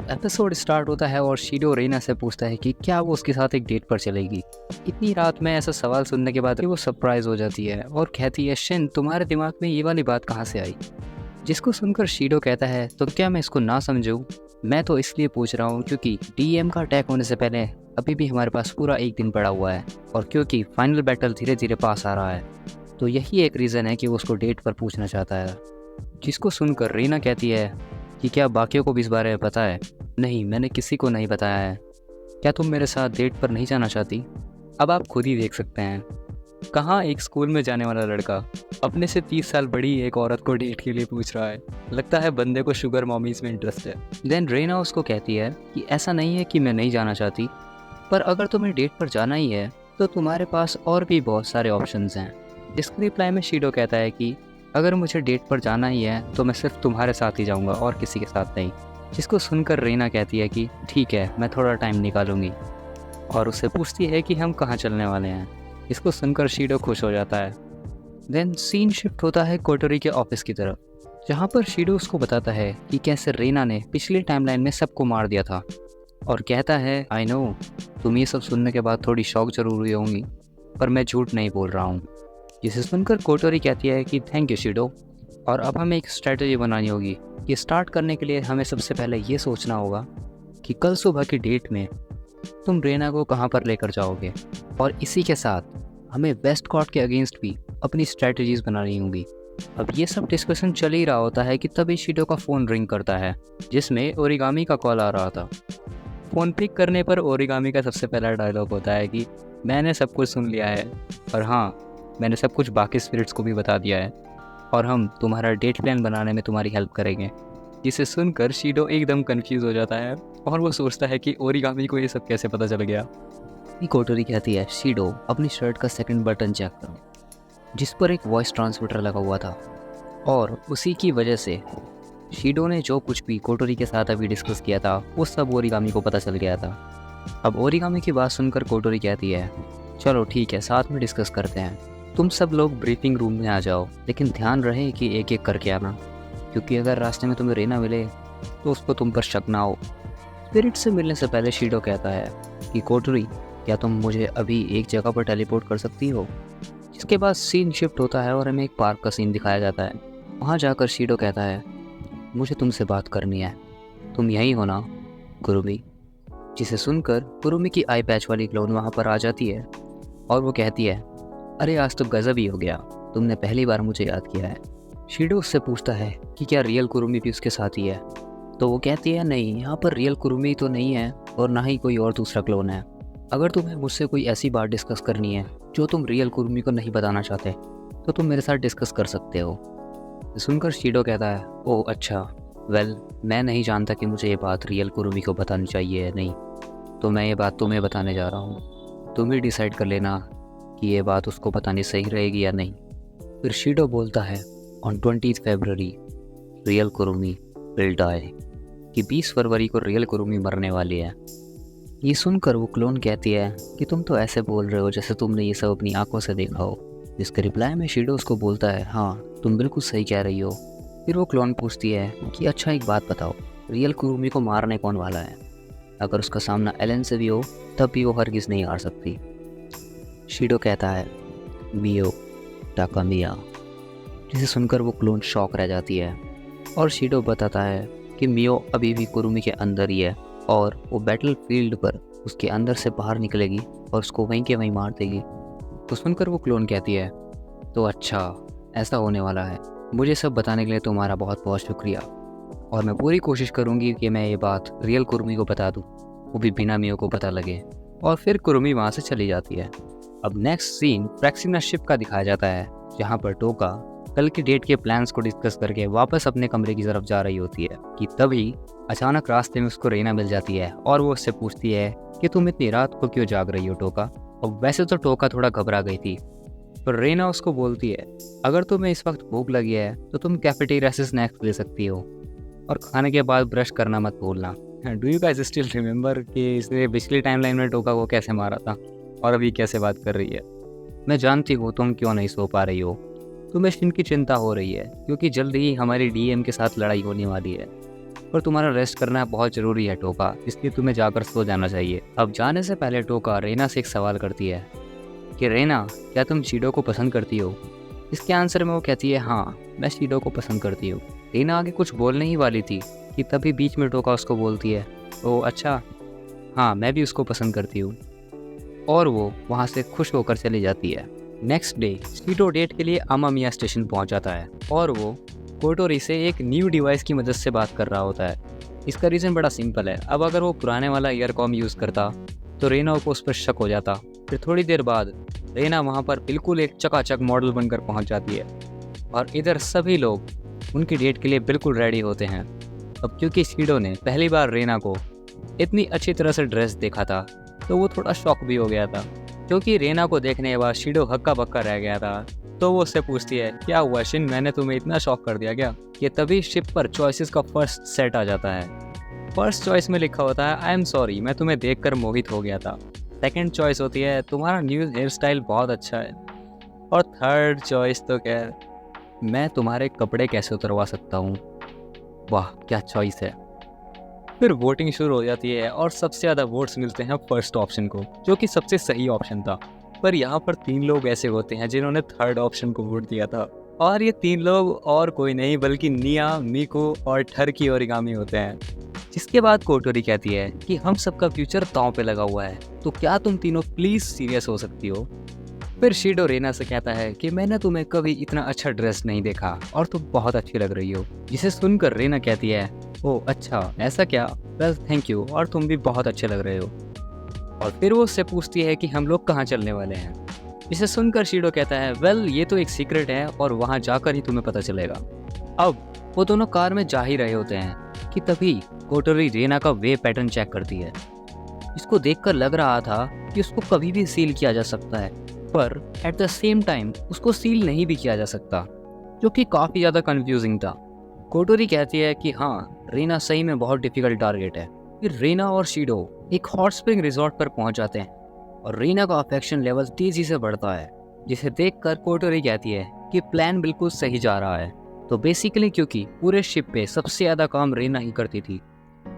अब episode start होता है और शीडो रेना से पूछता है कि क्या वो उसके साथ एक डेट पर चलेगी। इतनी रात में ऐसा सवाल सुनने के बाद वो सरप्राइज हो जाती है और कहती है, शिन तुम्हारे दिमाग में ये वाली बात कहाँ से आई। जिसको सुनकर शीडो कहता है, तो क्या मैं इसको ना समझूं? मैं तो इसलिए पूछ रहा हूँ क्योंकि डीएम का अटैक होने से पहले अभी भी हमारे पास पूरा एक दिन पड़ा हुआ है, और क्योंकि फाइनल बैटल धीरे धीरे पास आ रहा है, तो यही एक रीज़न है कि वो उसको डेट पर पूछना चाहता है। जिसको सुनकर रीना कहती है कि क्या बाकियों को भी इस बारे में पता है? नहीं, मैंने किसी को नहीं बताया है। क्या तुम मेरे साथ डेट पर नहीं जाना चाहती? अब आप खुद ही देख सकते हैं, कहाँ एक स्कूल में जाने वाला लड़का अपने से 30 साल बड़ी एक औरत को डेट के लिए पूछ रहा है। लगता है बंदे को शुगर मॉमीज में इंटरेस्ट है। देन रेना उसको कहती है कि ऐसा नहीं है कि मैं नहीं जाना चाहती, पर अगर तुम्हें डेट पर जाना ही है तो तुम्हारे पास और भी बहुत सारे ऑप्शंस हैं। जिसके रिप्लाई में शीडो कहता है कि अगर मुझे डेट पर जाना ही है तो मैं सिर्फ तुम्हारे साथ ही जाऊंगा और किसी के साथ नहीं। जिसको सुनकर रीना कहती है कि ठीक है, मैं थोड़ा टाइम निकालूंगी, और उससे पूछती है कि हम कहाँ चलने वाले हैं। इसको सुनकर शीडो खुश हो जाता है। देन सीन शिफ्ट होता है कोटोरी के ऑफिस की तरफ, जहाँ पर शीडो उसको बताता है कि कैसे रीना ने पिछली टाइमलाइन में सबको मार दिया था, और कहता है आई नो, तुम ये सब सुनने के बाद थोड़ी शॉक जरूर हुई होंगी, पर मैं झूठ नहीं बोल रहा हूँ। जिसे सुनकर कोटोरी कहती है कि थैंक यू शीडो, और अब हमें एक स्ट्रेटजी बनानी होगी। ये स्टार्ट करने के लिए हमें सबसे पहले ये सोचना होगा कि कल सुबह की डेट में तुम रेना को कहाँ पर लेकर जाओगे, और इसी के साथ हमें वेस्ट कॉट के अगेंस्ट भी अपनी स्ट्रेटजीज बनानी होंगी। अब ये सब डिस्कशन चल ही रहा होता है कि तभी शीडो का फ़ोन रिंग करता है, जिसमें ओरिगामी का कॉल आ रहा था। फ़ोन पिक करने पर ओरिगामी का सबसे पहला डायलॉग होता है कि मैंने सब कुछ सुन लिया है, और हाँ, मैंने सब कुछ बाकी स्पिरिट्स को भी बता दिया है, और हम तुम्हारा डेट प्लान बनाने में तुम्हारी हेल्प करेंगे। जिसे सुनकर शीडो एकदम कंफ्यूज हो जाता है और वो सोचता है कि ओरिगामी को ये सब कैसे पता चल गया। कोटोरी कहती है, शीडो अपनी शर्ट का सेकंड बटन चेक करो, जिस पर एक वॉइस ट्रांसमीटर लगा हुआ था, और उसी की वजह से शीडो ने जो कुछ भी कोटोरी के साथ अभी डिस्कस किया था वो सब ओरिगामी को पता चल गया था। अब ओरिगामी की बात सुनकर कोटोरी कहती है, चलो ठीक है, साथ में डिस्कस करते हैं। तुम सब लोग ब्रीफिंग रूम में आ जाओ, लेकिन ध्यान रहे कि एक एक करके आना, क्योंकि अगर रास्ते में तुम्हें रेना मिले तो उसको तुम पर शक ना हो। स्पिरिट से मिलने से पहले शीडो कहता है कि कोटोरी, क्या तुम मुझे अभी एक जगह पर टेलीपोर्ट कर सकती हो? जिसके बाद सीन शिफ्ट होता है और हमें एक पार्क का सीन दिखाया जाता है। वहाँ जाकर शीडो कहता है, मुझे तुमसे बात करनी है, तुम यहीं हो ना कुरुमी? जिसे सुनकर कुरुमी की आई पैच वाली क्लोन वहाँ पर आ जाती है और वो कहती है, अरे आज तो गजब ही हो गया, तुमने पहली बार मुझे याद किया है। शीडो उससे पूछता है कि क्या रियल कुरुमी भी उसके साथ ही है? तो वो कहती है, नहीं, यहाँ पर रियल कुरुमी तो नहीं है और ना ही कोई और दूसरा क्लोन है। अगर तुम्हें मुझसे कोई ऐसी बात डिस्कस करनी है जो तुम रियल कुरुमी को नहीं बताना चाहते, तो तुम मेरे साथ डिस्कस कर सकते हो। सुनकर शीडो कहता है, ओह अच्छा, वेल मैं नहीं जानता कि मुझे ये बात रियल कुरुमी को बतानी चाहिए या नहीं, तो मैं ये बात तुम्हें बताने जा रहा हूँ। तुम ही डिसाइड कर लेना कि ये बात उसको बतानी सही रहेगी या नहीं। फिर शीडो बोलता है, on 20 February real Kurumi will die, कि 20 फरवरी को रियल कुरुमी मरने वाली है। ये सुनकर वो क्लोन कहती है कि तुम तो ऐसे बोल रहे हो जैसे तुमने ये सब अपनी आंखों से देखा हो। जिसके रिप्लाई में शीडो उसको बोलता है, हाँ तुम बिल्कुल सही कह रही हो। फिर वो क्लोन पूछती है कि अच्छा एक बात बताओ, रियल कुरुमी को मारने कौन वाला है? अगर उसका सामना एलन से भी हो तब भी वो हरगिज़ नहीं हार सकती। शीडो कहता है, मियो टाकामिया। जिसे सुनकर वो क्लोन शॉक रह जाती है, और शीडो बताता है कि मियो अभी भी कुरुमी के अंदर ही है और वो बैटल फील्ड पर उसके अंदर से बाहर निकलेगी और उसको वहीं के वहीं मार देगी। तो सुनकर वो क्लोन कहती है, तो अच्छा ऐसा होने वाला है। मुझे सब बताने के लिए तुम्हारा बहुत बहुत शुक्रिया, और मैं पूरी कोशिश करूँगी कि मैं ये बात रियल कुरुमी को बता दूँ, वो भी बिना मियो को पता लगे। और फिर कुरुमी वहाँ से चली जाती है। अब नेक्स्ट सीन फ्रैक्सिना शिप का दिखाया जाता है, जहाँ पर टोका कल की डेट के प्लान्स को डिस्कस करके वापस अपने कमरे की तरफ जा रही होती है कि तभी अचानक रास्ते में उसको रेना मिल जाती है और वो उससे पूछती है कि तुम इतनी रात को क्यों जाग रही हो टोका। और वैसे तो टोका थोड़ा घबरा गई थी, पर रेना उसको बोलती है, अगर तुम्हें इस वक्त भूख लगी है तो तुम कैफेटेरिया से स्नैक्स ले सकती हो, और खाने के बाद ब्रश करना मत भूलना। Do you guys still remember कि इसने पिछली टाइमलाइन में टोका को कैसे मारा था और अभी कैसे बात कर रही है? मैं जानती हूँ तुम क्यों नहीं सो पा रही हो, तुम्हें शिन की चिंता हो रही है क्योंकि जल्द ही हमारी डीएम के साथ लड़ाई होने वाली है। पर तुम्हारा रेस्ट करना बहुत ज़रूरी है टोका, इसलिए तुम्हें जाकर सो जाना चाहिए। अब जाने से पहले टोका रेना से एक सवाल करती है कि रेना, क्या तुम शीडो को पसंद करती हो? इसके आंसर में वो कहती है हाँ, मैं शीडो को पसंद करती हूँ। रेना आगे कुछ बोलने ही वाली थी कि तभी बीच में टोका उसको बोलती है, ओ अच्छा, हाँ मैं भी उसको पसंद करती हूँ, और वो वहाँ से खुश होकर चली जाती है। नेक्स्ट डे शीडो डेट के लिए अमामिया स्टेशन पहुँच जाता है और वो कोटोरी से एक न्यू डिवाइस की मदद से बात कर रहा होता है। इसका रीज़न बड़ा सिंपल है, अब अगर वो पुराने वाला ईयरकॉम यूज़ करता तो रेना को उस पर शक हो जाता। फिर थोड़ी देर बाद रेना वहाँ पर बिल्कुल एक चकाचक मॉडल बनकर पहुँच जाती है और इधर सभी लोग उनकी डेट के लिए बिल्कुल रेडी होते हैं। अब क्योंकि शीडो ने पहली बार रेना को इतनी अच्छी तरह से ड्रेस देखा था तो वो थोड़ा शॉक भी हो गया था, क्योंकि रेना को देखने के बाद शीडो हक्का बक्का रह गया था। तो वो उससे पूछती है, क्या हुआ शिन, मैंने तुम्हें इतना शॉक कर दिया क्या? कि तभी शिप पर चॉइसेस का फर्स्ट सेट आ जाता है। फर्स्ट चॉइस में लिखा होता है, आई एम सॉरी, मैं तुम्हें देखकर मोहित हो गया था। सेकंड चॉइस होती है, तुम्हारा न्यू हेयर स्टाइल बहुत अच्छा है। और थर्ड चॉइस तो खैर, मैं तुम्हारे कपड़े कैसे उतरवा सकता हूँ। वाह क्या चॉइस है। फिर वोटिंग शुरू हो जाती है और सबसे ज़्यादा वोट्स मिलते हैं फर्स्ट ऑप्शन को, जो कि सबसे सही ऑप्शन था। पर यहाँ पर 3 लोग ऐसे होते हैं जिन्होंने थर्ड ऑप्शन को वोट दिया था, और ये 3 लोग और कोई नहीं बल्कि निया, मीको और ठरकी ओरिगामी होते हैं। जिसके बाद कोटोरी कहती है कि हम सबका फ्यूचर दांव पे लगा हुआ है, तो क्या तुम तीनों प्लीज सीरियस हो सकती हो? फिर शीडो रेना से कहता है कि मैंने तुम्हें कभी इतना अच्छा ड्रेस नहीं देखा और तुम बहुत अच्छी लग रही हो। जिसे सुनकर रेना कहती है, ओह अच्छा ऐसा क्या, वेल थैंक यू, और तुम भी बहुत अच्छे लग रहे हो। और फिर वो उससे पूछती है कि हम लोग कहाँ चलने वाले हैं। इसे सुनकर शीडो कहता है, वेल ये तो एक सीक्रेट है और वहाँ जाकर ही तुम्हें पता चलेगा। अब वो दोनों कार में जा ही रहे होते हैं कि तभी कोटोरी रेना का वे पैटर्न चेक करती है। इसको देखकर लग रहा था कि उसको कभी भी सील किया जा सकता है, पर एट द सेम टाइम उसको सील नहीं भी किया जा सकता, जो कि काफ़ी ज़्यादा कंफ्यूजिंग था। कोटोरी कहती है कि हाँ, रेना सही में बहुत डिफिकल्ट टारगेट है। फिर रेना और शीडो एक हॉट स्प्रिंग रिजॉर्ट पर पहुंच जाते हैं और रेना का अफेक्शन लेवल तेजी से बढ़ता है, जिसे देखकर कोटोरी कहती है कि प्लान बिल्कुल सही जा रहा है। तो बेसिकली क्योंकि पूरे शिप पे सबसे ज़्यादा काम रेना ही करती थी,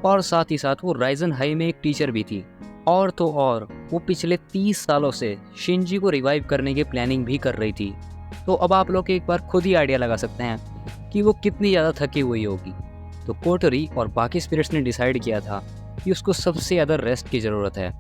और साथ ही साथ वो राइजन हाई में एक टीचर भी थी, और तो और वो पिछले 30 सालों से शिंजी को रिवाइव करने की प्लानिंग भी कर रही थी। तो अब आप लोग एक बार खुद ही आइडिया लगा सकते हैं कि वो कितनी ज़्यादा थकी हुई होगी। तो कोटोरी और बाकी स्पिरिट्स ने डिसाइड किया था कि उसको सबसे ज़्यादा रेस्ट की ज़रूरत है,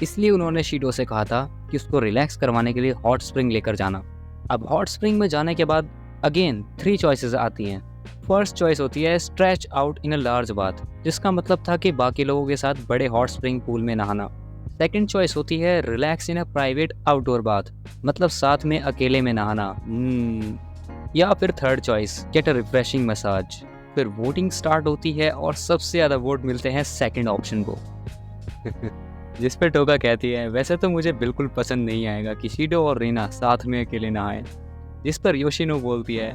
इसलिए उन्होंने शीडो से कहा था कि उसको रिलैक्स करवाने के लिए हॉट स्प्रिंग लेकर जाना। अब हॉट स्प्रिंग में जाने के बाद अगेन 3 चॉइसेस आती हैं। फर्स्ट चॉइस होती है stretch out in a large bath, जिसका मतलब था कि बाकी लोगों के साथ बड़े हॉट स्प्रिंग पूल में नहाना। सेकंड चॉइस होती है relax in a private outdoor bath, मतलब साथ में अकेले में नहाना। या फिर third choice get a refreshing massage. फिर वोटिंग स्टार्ट होती है और सबसे ज़्यादा वोट मिलते हैं सेकंड ऑप्शन को। जिस पे टोका कहती है, वैसे तो मुझे बिल्कुल पसंद नहीं आएगा कि शीडो और रीना साथ में अकेले नहाएं। जिस पर योशिनो बोलती है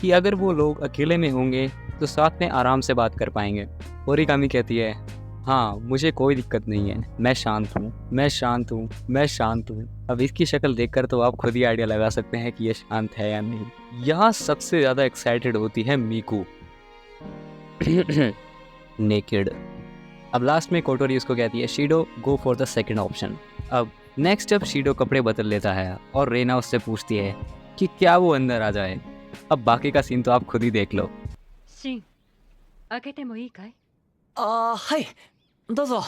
कि अगर वो लोग अकेले में होंगे तो साथ में आराम से बात कर पाएंगे। ओरिगामी कहती है, हाँ मुझे कोई दिक्कत नहीं है, मैं शांत हूँ, मैं शांत हूँ, मैं शांत हूँ। अब इसकी शक्ल देखकर तो आप खुद ही आइडिया लगा सकते हैं कि ये शांत है या नहीं। यहाँ सबसे ज़्यादा एक्साइटेड होती है मीकू नेकेड। अब लास्ट में कोटोरी उसको कहती है, Shido go for the second option. अब नेक्स्ट जब शीडो कपड़े बदल लेता है और रेना उससे पूछती है कि क्या वो अंदर आ जाए। अब बाकी का सीन तो आप खुद ही देख लो। シン、開けてもいいかい？はい、どうぞ。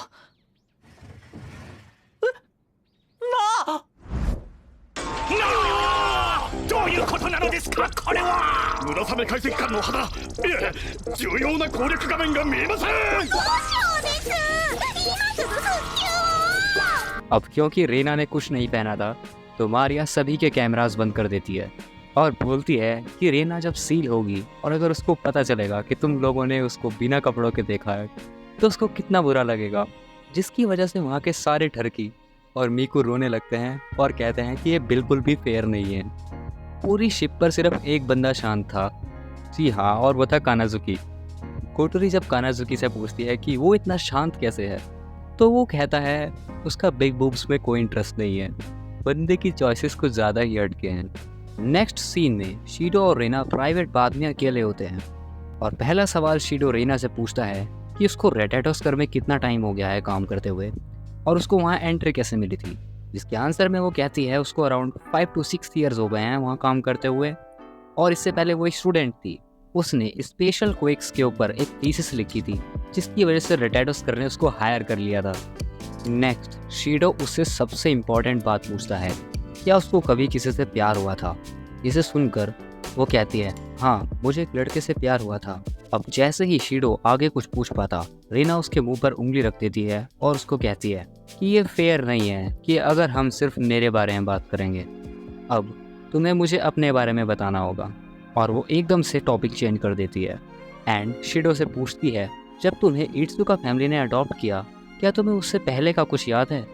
どういうことなのですかこれは。村雨解析官の肌、いえ重要な攻略画面が見えません。 अब क्योंकि रेना ने कुछ नहीं पहना था तो मारिया सभी के कैमरास बंद कर देती है और बोलती है कि रेना जब सील होगी और अगर उसको पता चलेगा कि तुम लोगों ने उसको बिना कपड़ों के देखा है तो उसको कितना बुरा लगेगा। जिसकी वजह से वहाँ के सारे ठरकी और मीकू रोने लगते हैं और कहते हैं कि ये बिल्कुल भी फेयर नहीं है। पूरी शिप पर सिर्फ एक बंदा शांत था, जी हाँ, और वो था कानाजुकी। कोटोरी जब कानाजुकी से पूछती है कि वो इतना शांत कैसे है तो वो कहता है उसका बिग बूब्स में कोई इंटरेस्ट नहीं है, बंदे की चॉइसेस कुछ ज़्यादा ही हटके हैं। नेक्स्ट सीन में शीडो और रेना प्राइवेट बाथ में अकेले होते हैं और पहला सवाल शीडो रीना से पूछता है कि उसको रेटाटोस्कर में कितना टाइम हो गया है काम करते हुए और उसको वहाँ एंट्री कैसे मिली थी, जिसके आंसर में वो कहती है उसको अराउंड 5 to 6 ईयर्स हो गए हैं वहाँ काम करते हुए, और इससे पहले वो एक स्टूडेंट थी। उसने स्पेशल क्वेक्स के ऊपर एक थीसिस लिखी थी जिसकी वजह से रेटाटोस्कर ने उसको हायर कर लिया था। नेक्स्ट शीडो उससे सबसे इम्पॉर्टेंट बात पूछता है, क्या उसको कभी किसी से प्यार हुआ था, जिसे सुनकर वो कहती है हाँ मुझे एक लड़के से प्यार हुआ था। अब जैसे ही शीडो आगे कुछ पूछ पाता, रीना उसके मुंह पर उंगली रख देती है और उसको कहती है कि ये फेयर नहीं है कि अगर हम सिर्फ मेरे बारे में बात करेंगे, अब तुम्हें मुझे अपने बारे में बताना होगा। और वो एकदम से टॉपिक चेंज कर देती है एंड शीडो से पूछती है जब तुम्हें इट्सुका फैमिली ने अडॉप्ट किया, क्या तुम्हें उससे पहले का कुछ याद है।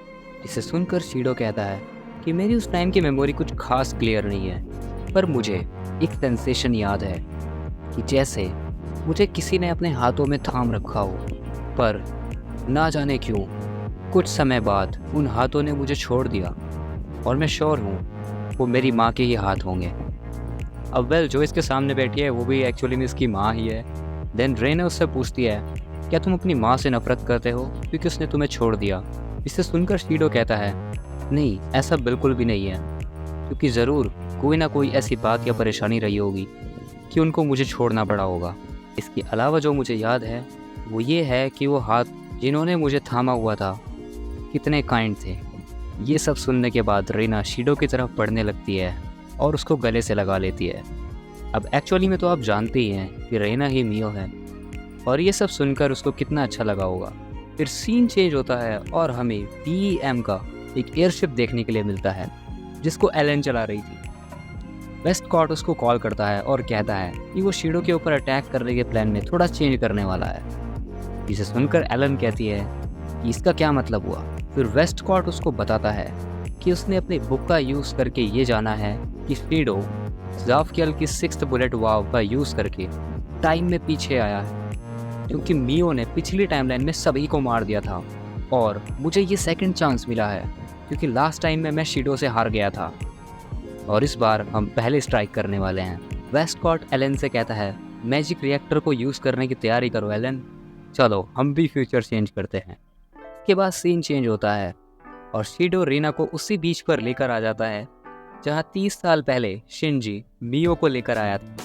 इसे सुनकर शीडो कहता है कि मेरी उस टाइम की मेमोरी कुछ खास क्लियर नहीं है, पर मुझे एक सेंसेशन याद है कि जैसे मुझे किसी ने अपने हाथों में थाम रखा हो, पर ना जाने क्यों कुछ समय बाद उन हाथों ने मुझे छोड़ दिया और मैं श्योर हूँ वो मेरी माँ के ही हाथ होंगे। अब जो इसके सामने बैठी है वो भी एक्चुअली में इसकी माँ ही है। देन रीना उससे पूछती है क्या तुम अपनी माँ से नफरत करते हो क्योंकि उसने तुम्हें छोड़ दिया। इसे सुनकर शीडो कहता है नहीं ऐसा बिल्कुल भी नहीं है, क्योंकि ज़रूर कोई ना कोई ऐसी बात या परेशानी रही होगी कि उनको मुझे छोड़ना पड़ा होगा। इसके अलावा जो मुझे याद है वो ये है कि वो हाथ जिन्होंने मुझे थामा हुआ था कितने काइंड थे। ये सब सुनने के बाद रीना शीडो की तरफ बढ़ने लगती है और उसको गले से लगा लेती है। अब एक्चुअली में तो आप जानते ही हैं कि रीना ही मियो है, और ये सब सुनकर उसको कितना अच्छा लगा होगा। फिर सीन चेंज होता है और हमें DEM का एक एयरशिप देखने के लिए मिलता है जिसको एलन चला रही थी। वेस्टकॉट उसको कॉल करता है और कहता है कि वो शीडो के ऊपर अटैक करने के प्लान में थोड़ा चेंज करने वाला है। जिसे सुनकर एलन कहती है कि इसका क्या मतलब हुआ। फिर वेस्टकॉट उसको बताता है कि उसने अपनी बुक का यूज़ करके ये जाना है कि शीडो ज़ाफकियल की 6th बुलेट वाव का यूज़ करके टाइम में पीछे आया है, क्योंकि मियो ने पिछली टाइमलाइन में सभी को मार दिया था और मुझे ये सेकंड चांस मिला है क्योंकि लास्ट टाइम में मैं शीडो से हार गया था और इस बार हम पहले स्ट्राइक करने वाले हैं। वेस्टकॉट एलन से कहता है मैजिक रिएक्टर को यूज़ करने की तैयारी करो एलन, चलो हम भी फ्यूचर चेंज करते हैं। इसके बाद सीन चेंज होता है और शीडो रीना को उसी बीच पर लेकर आ जाता है जहाँ 30 साल पहले शिनजी मियो को लेकर आया था।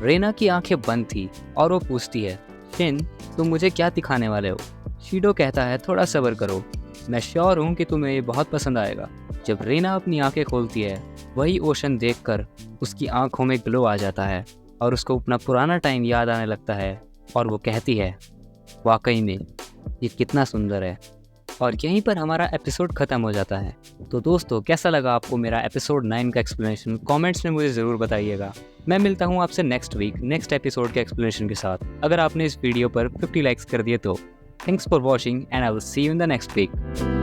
रीना की आंखें बंद थी और वो पूछती है शिन तुम मुझे क्या दिखाने वाले हो। शीडो कहता है थोड़ा सब्र करो, मैं श्योर हूँ कि तुम्हें ये बहुत पसंद आएगा। जब रीना अपनी आंखें खोलती है वही ओशन देखकर उसकी आंखों में ग्लो आ जाता है और उसको अपना पुराना टाइम याद आने लगता है और वो कहती है वाकई में ये कितना सुंदर है। और यहीं पर हमारा एपिसोड ख़त्म हो जाता है। तो दोस्तों कैसा लगा आपको मेरा एपिसोड 9 का एक्सप्लेनेशन, कमेंट्स में मुझे ज़रूर बताइएगा। मैं मिलता हूँ आपसे नेक्स्ट वीक नेक्स्ट एपिसोड के एक्सप्लेनेशन के साथ। अगर आपने इस वीडियो पर 50 लाइक्स कर दिए तो thanks for watching and I will see you in the next week.